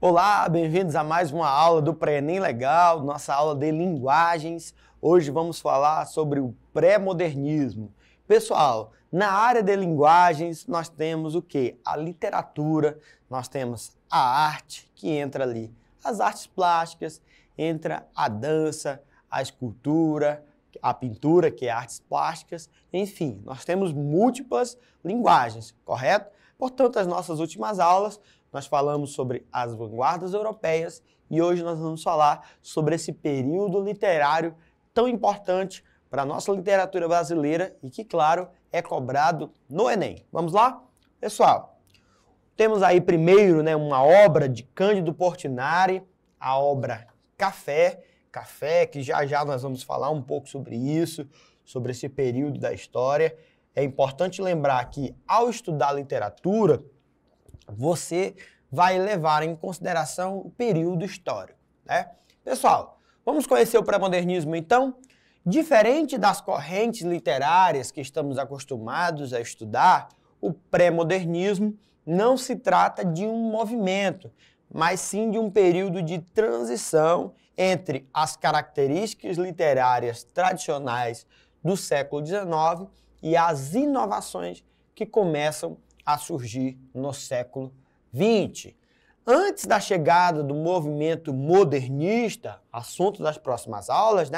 Olá, bem-vindos a mais uma aula do Pré-ENEM Legal, nossa aula de linguagens. Hoje vamos falar sobre o pré-modernismo. Pessoal, na área de linguagens nós temos o quê? A literatura, nós temos a arte, que entra ali, as artes plásticas, entra a dança, a escultura, a pintura, que é artes plásticas, enfim, nós temos múltiplas linguagens, correto? Portanto, as nossas últimas aulas, nós falamos sobre as vanguardas europeias e hoje nós vamos falar sobre esse período literário tão importante para a nossa literatura brasileira e que, claro, é cobrado no Enem. Vamos lá? Pessoal, temos aí primeiro uma obra de Cândido Portinari, a obra Café, que já nós vamos falar um pouco sobre isso, sobre esse período da história. É importante lembrar que, ao estudar literatura, você vai levar em consideração o período histórico, né? Pessoal, vamos conhecer o pré-modernismo então? Diferente das correntes literárias que estamos acostumados a estudar, o pré-modernismo não se trata de um movimento, mas sim de um período de transição entre as características literárias tradicionais do século XIX e as inovações que começam a surgir no século XX. Antes da chegada do movimento modernista, assunto das próximas aulas,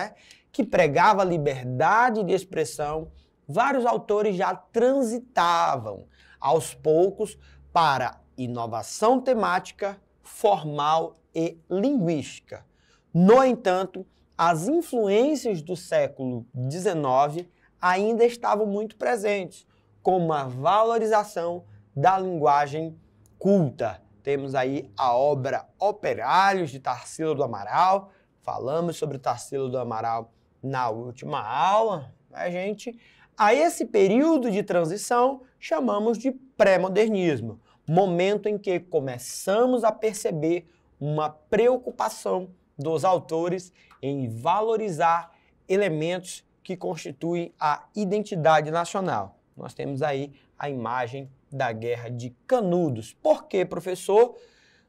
que pregava a liberdade de expressão, vários autores já transitavam aos poucos para inovação temática, formal e linguística. No entanto, as influências do século XIX ainda estavam muito presentes, como a valorização da linguagem culta. Temos aí a obra Operários, de Tarsila do Amaral. Falamos sobre Tarsila do Amaral na última aula, gente? A esse período de transição chamamos de pré-modernismo, momento em que começamos a perceber uma preocupação dos autores em valorizar elementos que constituem a identidade nacional. Nós temos aí a imagem da Guerra de Canudos. Por quê, professor?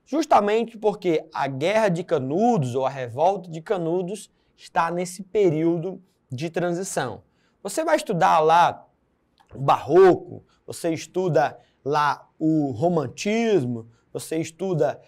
Justamente porque a Guerra de Canudos, ou a Revolta de Canudos, está nesse período de transição. Você vai estudar lá o Barroco, você estuda lá o Romantismo, você estuda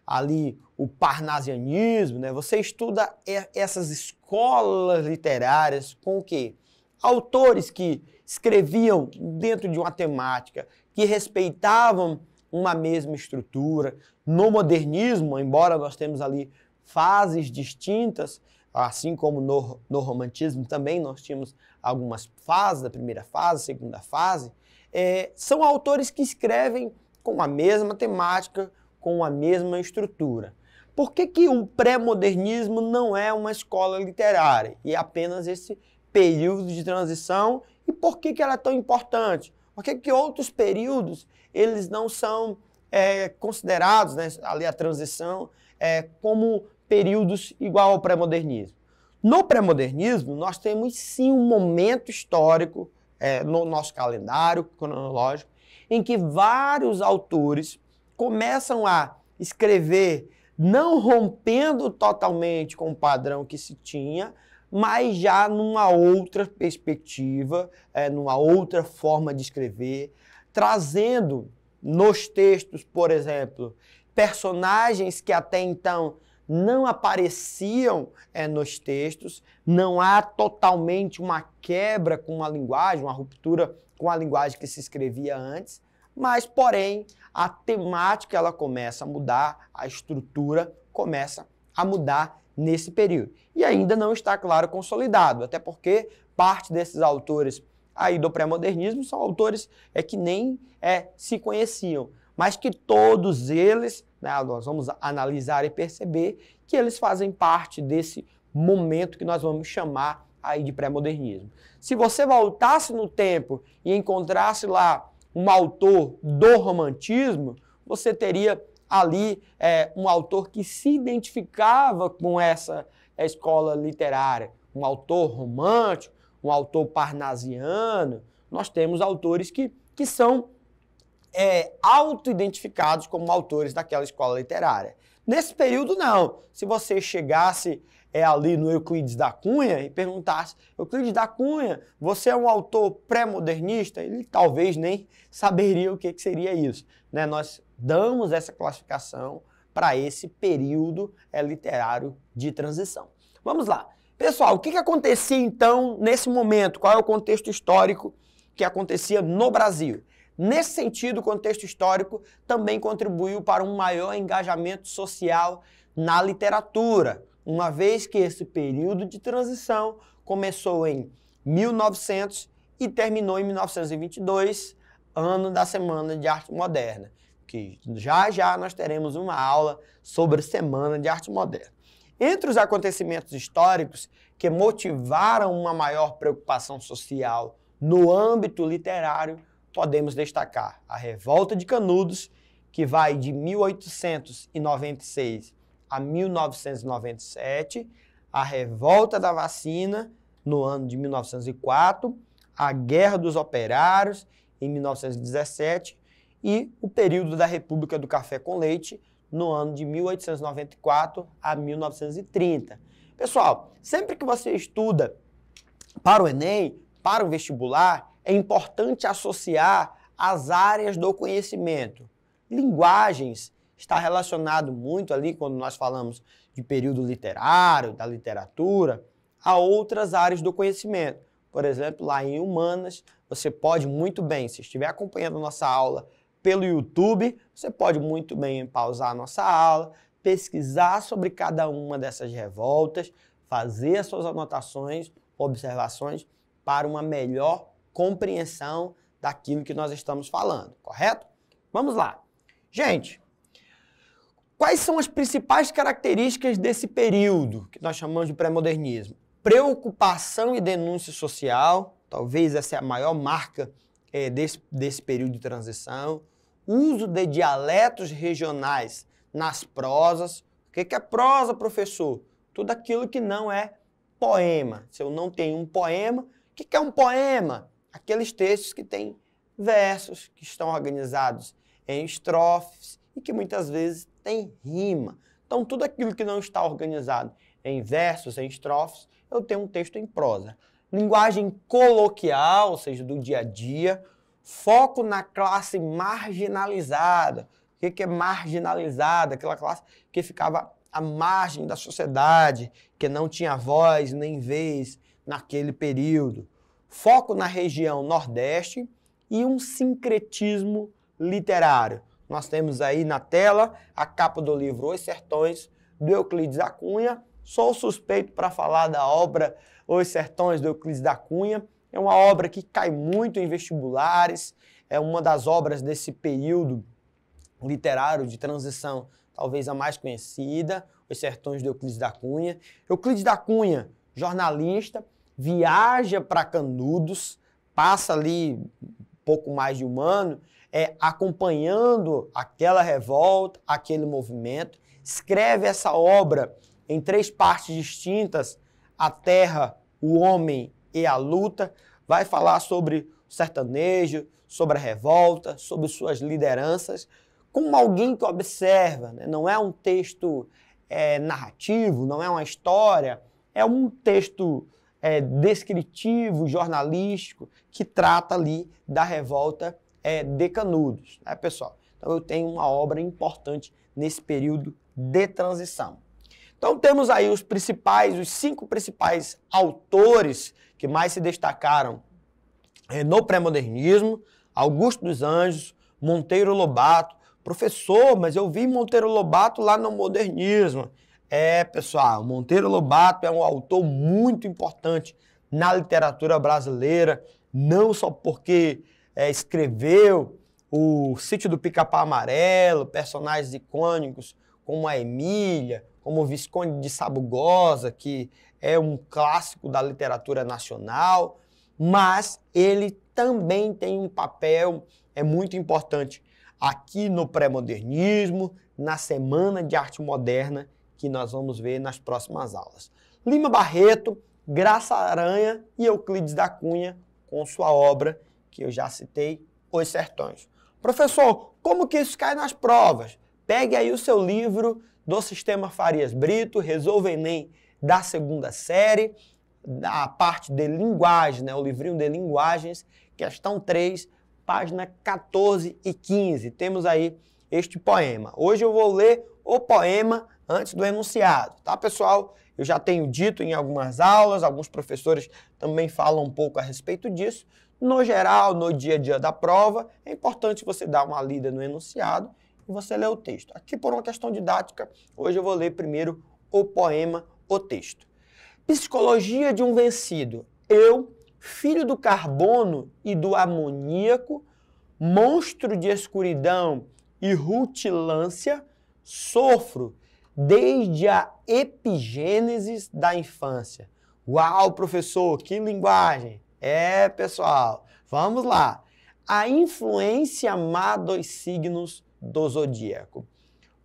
ali o Parnasianismo, você estuda essas escolas literárias com o quê? Autores que escreviam dentro de uma temática, que respeitavam uma mesma estrutura. No modernismo, embora nós temos ali fases distintas, assim como no romantismo também nós tínhamos algumas fases, a primeira fase, a segunda fase, são autores que escrevem com a mesma temática, com a mesma estrutura. Por que o pré-modernismo não é uma escola literária e é apenas esse período de transição? E por que ela é tão importante? Por que outros períodos eles não são considerados, ali a transição, como períodos igual ao pré-modernismo? No pré-modernismo, nós temos sim um momento histórico no nosso calendário cronológico em que vários autores começam a escrever não rompendo totalmente com o padrão que se tinha, mas já numa outra perspectiva, numa outra forma de escrever, trazendo nos textos, por exemplo, personagens que até então não apareciam nos textos, não há totalmente uma quebra com a linguagem, uma ruptura com a linguagem que se escrevia antes, mas, porém, a temática ela começa a mudar, a estrutura começa a mudar nesse período. E ainda não está, claro, consolidado, até porque parte desses autores aí do pré-modernismo são autores que nem se conheciam, mas que todos eles, nós vamos analisar e perceber que eles fazem parte desse momento que nós vamos chamar aí de pré-modernismo. Se você voltasse no tempo e encontrasse lá um autor do romantismo, você teria ali um autor que se identificava com essa escola literária, um autor romântico, um autor parnasiano. Nós temos autores que são auto-identificados como autores daquela escola literária. Nesse período, não. Se você chegasse ali no Euclides da Cunha e perguntasse, Euclides da Cunha, você é um autor pré-modernista? Ele talvez nem saberia o que seria isso. Né? Nós damos essa classificação para esse período literário de transição. Vamos lá. Pessoal, o que acontecia então nesse momento? Qual é o contexto histórico que acontecia no Brasil? Nesse sentido, o contexto histórico também contribuiu para um maior engajamento social na literatura, uma vez que esse período de transição começou em 1900 e terminou em 1922, ano da Semana de Arte Moderna, que já nós teremos uma aula sobre Semana de Arte Moderna. Entre os acontecimentos históricos que motivaram uma maior preocupação social no âmbito literário, podemos destacar a Revolta de Canudos, que vai de 1896 a 1997, a Revolta da Vacina, no ano de 1904, a Guerra dos Operários, em 1917, e o período da República do Café com Leite, no ano de 1894 a 1930. Pessoal, sempre que você estuda para o Enem, para o vestibular, é importante associar as áreas do conhecimento. Linguagens está relacionado muito ali, quando nós falamos de período literário, da literatura, a outras áreas do conhecimento. Por exemplo, lá em Humanas, você pode muito bem, se estiver acompanhando a nossa aula pelo YouTube, você pode muito bem pausar a nossa aula, pesquisar sobre cada uma dessas revoltas, fazer as suas anotações, observações, para uma melhor compreensão daquilo que nós estamos falando, correto? Vamos lá. Gente, quais são as principais características desse período, que nós chamamos de pré-modernismo? Preocupação e denúncia social, talvez essa é a maior marca desse período de transição. Uso de dialetos regionais nas prosas. O que é prosa, professor? Tudo aquilo que não é poema. Se eu não tenho um poema, o que é um poema? Aqueles textos que têm versos, que estão organizados em estrofes e que muitas vezes têm rima. Então, tudo aquilo que não está organizado em versos, em estrofes, eu tenho um texto em prosa. Linguagem coloquial, ou seja, do dia a dia. Foco na classe marginalizada. O que é marginalizada? Aquela classe que ficava à margem da sociedade, que não tinha voz nem vez naquele período. Foco na região Nordeste e um sincretismo literário. Nós temos aí na tela a capa do livro Os Sertões, do Euclides da Cunha. Sou suspeito para falar da obra Os Sertões, do Euclides da Cunha. É uma obra que cai muito em vestibulares, é uma das obras desse período literário de transição, talvez a mais conhecida, Os Sertões de Euclides da Cunha. Euclides da Cunha, jornalista, viaja para Canudos, passa ali pouco mais de um ano, acompanhando aquela revolta, aquele movimento, escreve essa obra em 3 partes distintas, A Terra, o Homem e a Luta, vai falar sobre o sertanejo, sobre a revolta, sobre suas lideranças, como alguém que observa, né? Não é um texto narrativo, não é uma história, é um texto descritivo, jornalístico, que trata ali da revolta de Canudos, né, pessoal? Então eu tenho uma obra importante nesse período de transição. Então temos aí os 5 principais autores que mais se destacaram no pré-modernismo: Augusto dos Anjos, Monteiro Lobato. Professor, mas eu vi Monteiro Lobato lá no modernismo. Pessoal, Monteiro Lobato é um autor muito importante na literatura brasileira, não só porque escreveu o Sítio do Pica-Pau Amarelo, personagens icônicos como a Emília, como o Visconde de Sabugosa, que é um clássico da literatura nacional, mas ele também tem um papel muito importante aqui no pré-modernismo, na Semana de Arte Moderna, que nós vamos ver nas próximas aulas. Lima Barreto, Graça Aranha e Euclides da Cunha, com sua obra, que eu já citei, Os Sertões. Professor, como que isso cai nas provas? Pegue aí o seu livro do Sistema Farias Brito, Resolva Enem da segunda série, da parte de linguagem, né? O livrinho de linguagens, questão 3, página 14 e 15. Temos aí este poema. Hoje eu vou ler o poema antes do enunciado, tá, pessoal? Eu já tenho dito em algumas aulas, alguns professores também falam um pouco a respeito disso. No geral, no dia a dia da prova, é importante você dar uma lida no enunciado e você ler o texto. Aqui, por uma questão didática, hoje eu vou ler primeiro o poema, o texto. Psicologia de um vencido. Eu, filho do carbono e do amoníaco, monstro de escuridão e rutilância, sofro desde a epigênese da infância. Uau, professor, que linguagem! É, pessoal, vamos lá. A influência má dos signos do zodíaco.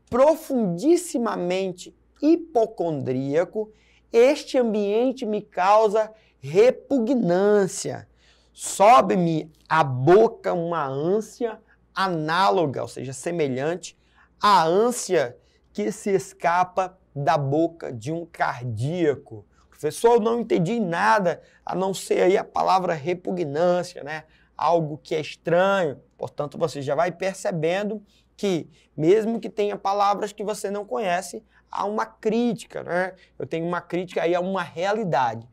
Profundissimamente hipocondríaco, este ambiente me causa repugnância. Sobe-me à boca uma ânsia análoga, ou seja, semelhante à ânsia que se escapa da boca de um cardíaco. Professor, eu não entendi nada, a não ser aí a palavra repugnância, né? Algo que é estranho. Portanto, você já vai percebendo que, mesmo que tenha palavras que você não conhece, há uma crítica, né? Eu tenho uma crítica aí a uma realidade.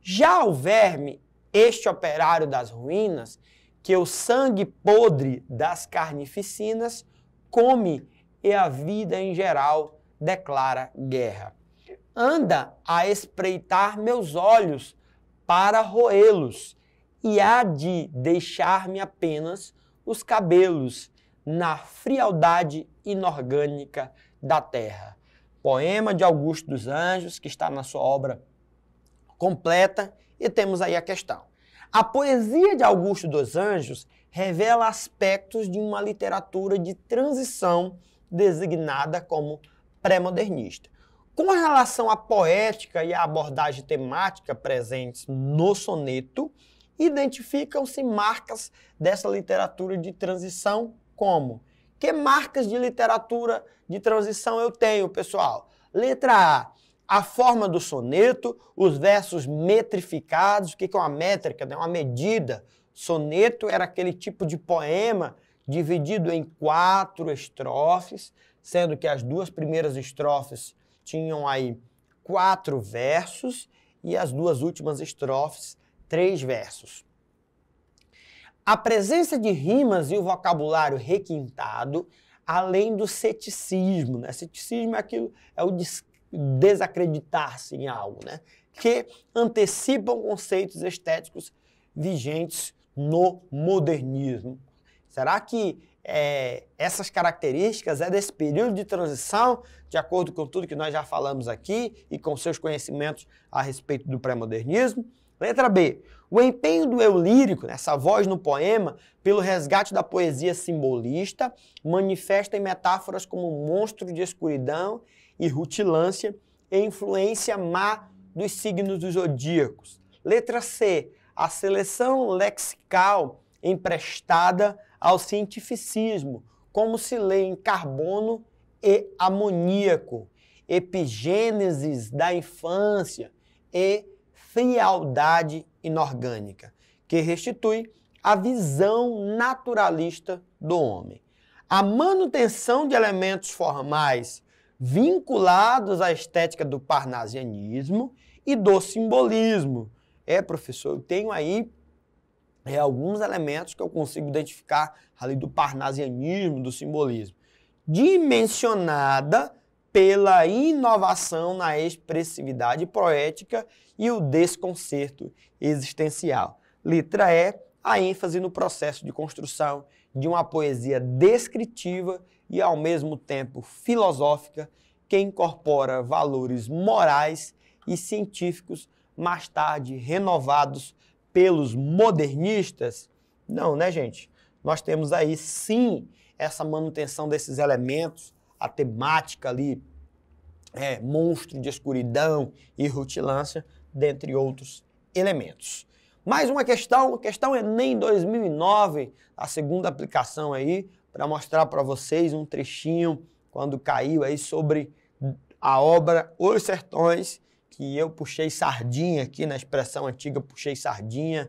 Já o verme, este operário das ruínas, que o sangue podre das carnificinas come e a vida em geral declara guerra. Anda a espreitar meus olhos para roê-los e há de deixar-me apenas os cabelos na frialdade inorgânica da terra. Poema de Augusto dos Anjos, que está na sua obra completa, e temos aí a questão. A poesia de Augusto dos Anjos revela aspectos de uma literatura de transição designada como pré-modernista. Com relação à poética e à abordagem temática presentes no soneto, identificam-se marcas dessa literatura de transição como? Que marcas de literatura de transição eu tenho, pessoal? Letra A forma do soneto, os versos metrificados. O que é uma métrica? É uma medida. Soneto era aquele tipo de poema dividido em 4 estrofes, sendo que as 2 primeiras estrofes tinham aí 4 versos e as 2 últimas estrofes 3 versos. A presença de rimas e o vocabulário requintado, além do ceticismo, né? Ceticismo é o desacreditar-se em algo, né? Que antecipam conceitos estéticos vigentes no modernismo. Será que essas características é desse período de transição, de acordo com tudo que nós já falamos aqui e com seus conhecimentos a respeito do pré-modernismo? Letra B. O empenho do eu lírico, essa voz no poema, pelo resgate da poesia simbolista, manifesta em metáforas como monstro de escuridão e rutilância e influência má dos signos dos zodíacos. Letra C. A seleção lexical emprestada ao cientificismo, como se lê em carbono e amoníaco, epigênesis da infância e frialdade inorgânica, que restitui a visão naturalista do homem. A manutenção de elementos formais vinculados à estética do parnasianismo e do simbolismo. Professor, eu tenho aí alguns elementos que eu consigo identificar ali do parnasianismo, do simbolismo. Dimensionada pela inovação na expressividade poética e o desconcerto existencial. Letra E, a ênfase no processo de construção de uma poesia descritiva e, ao mesmo tempo, filosófica, que incorpora valores morais e científicos, mais tarde renovados pelos modernistas. Não, né, gente? Nós temos aí, sim, essa manutenção desses elementos, a temática ali, monstro de escuridão e rutilância, dentre outros elementos. Mais uma questão Enem 2009, a segunda aplicação aí, para mostrar para vocês um trechinho quando caiu aí sobre a obra Os Sertões, que eu puxei sardinha aqui, na expressão antiga, puxei sardinha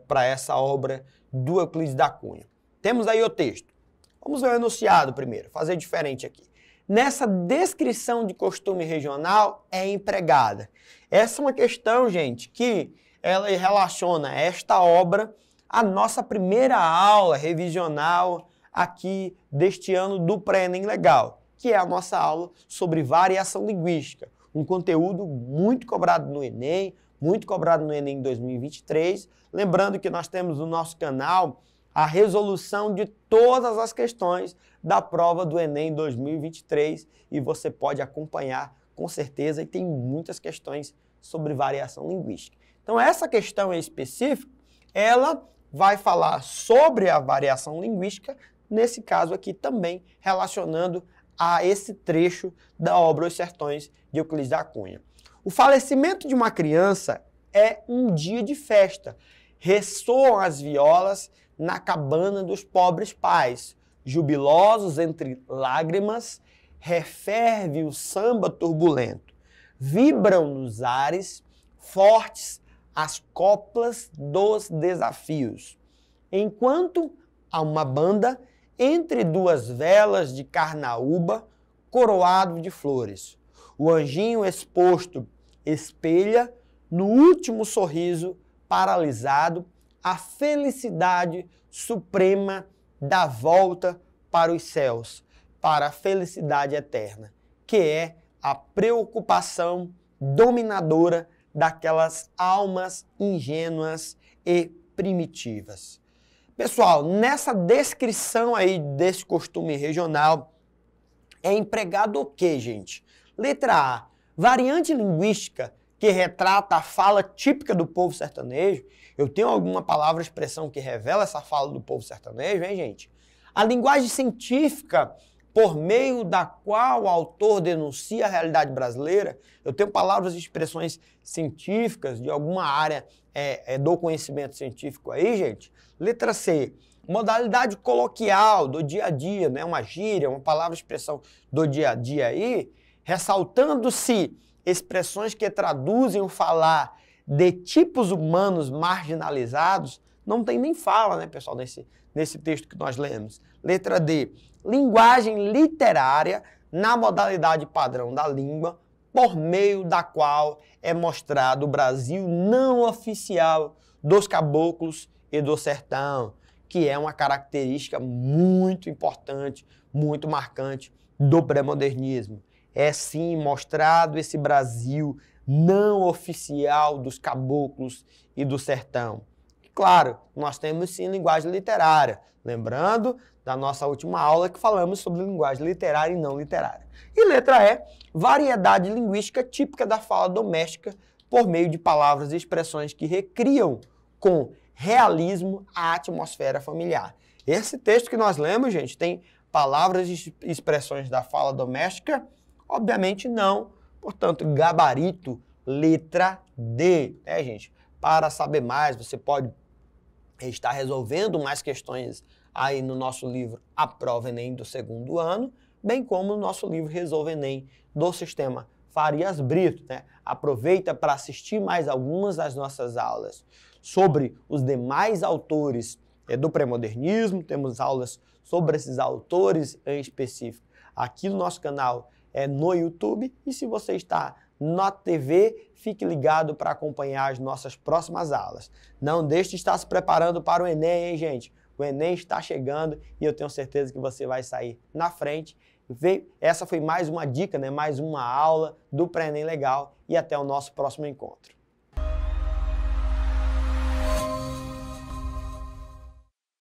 para essa obra do Euclides da Cunha. Temos aí o texto. Vamos ver o enunciado primeiro, fazer diferente aqui. Nessa descrição de costume regional é empregada. Essa é uma questão, gente, que ela relaciona esta obra à nossa primeira aula revisional aqui deste ano do Pré-ENEM Legal, que é a nossa aula sobre variação linguística, um conteúdo muito cobrado no Enem, muito cobrado no Enem 2023. Lembrando que nós temos no nosso canal a resolução de todas as questões da prova do Enem 2023 e você pode acompanhar com certeza, e tem muitas questões sobre variação linguística. Então essa questão em específico, ela vai falar sobre a variação linguística, nesse caso aqui também relacionando a esse trecho da obra Os Sertões de Euclides da Cunha. O falecimento de uma criança é um dia de festa. Ressoam as violas na cabana dos pobres pais. Jubilosos entre lágrimas, referve o samba turbulento. Vibram nos ares fortes as coplas dos desafios. Enquanto há uma banda entre duas velas de carnaúba, coroado de flores. O anjinho exposto espelha, no último sorriso paralisado, a felicidade suprema da volta para os céus, para a felicidade eterna, que é a preocupação dominadora daquelas almas ingênuas e primitivas. Pessoal, nessa descrição aí desse costume regional, é empregado o quê, gente? Letra A, variante linguística que retrata a fala típica do povo sertanejo. Eu tenho alguma palavra ou expressão que revela essa fala do povo sertanejo, hein, gente? A linguagem científica por meio da qual o autor denuncia a realidade brasileira. Eu tenho palavras e expressões científicas de alguma área do conhecimento científico aí, gente. Letra C, modalidade coloquial do dia a dia, né? Uma gíria, uma palavra e expressão do dia a dia aí, ressaltando-se expressões que traduzem o falar de tipos humanos marginalizados. Não tem nem fala, né, pessoal, nesse texto que nós lemos. Letra D, linguagem literária na modalidade padrão da língua, por meio da qual é mostrado o Brasil não oficial dos caboclos e do sertão, que é uma característica muito importante, muito marcante do pré-modernismo. É sim mostrado esse Brasil não oficial dos caboclos e do sertão. Claro, nós temos sim linguagem literária, lembrando da nossa última aula que falamos sobre linguagem literária e não literária. E letra E, variedade linguística típica da fala doméstica por meio de palavras e expressões que recriam com realismo a atmosfera familiar. Esse texto que nós lemos, gente, tem palavras e expressões da fala doméstica? Obviamente não, portanto, gabarito, letra D, né, gente? Para saber mais, você pode estar resolvendo mais questões aí no nosso livro A Prova Enem do segundo ano, bem como no nosso livro Resolve Enem do Sistema Farias Brito, né? Aproveita para assistir mais algumas das nossas aulas sobre os demais autores do pré-modernismo, temos aulas sobre esses autores em específico aqui no nosso canal no YouTube, e se você está na TV, fique ligado para acompanhar as nossas próximas aulas. Não deixe de estar se preparando para o Enem, hein, gente? O Enem está chegando e eu tenho certeza que você vai sair na frente. Essa foi mais uma dica, né? Mais uma aula do Pré-ENEM Legal, e até o nosso próximo encontro.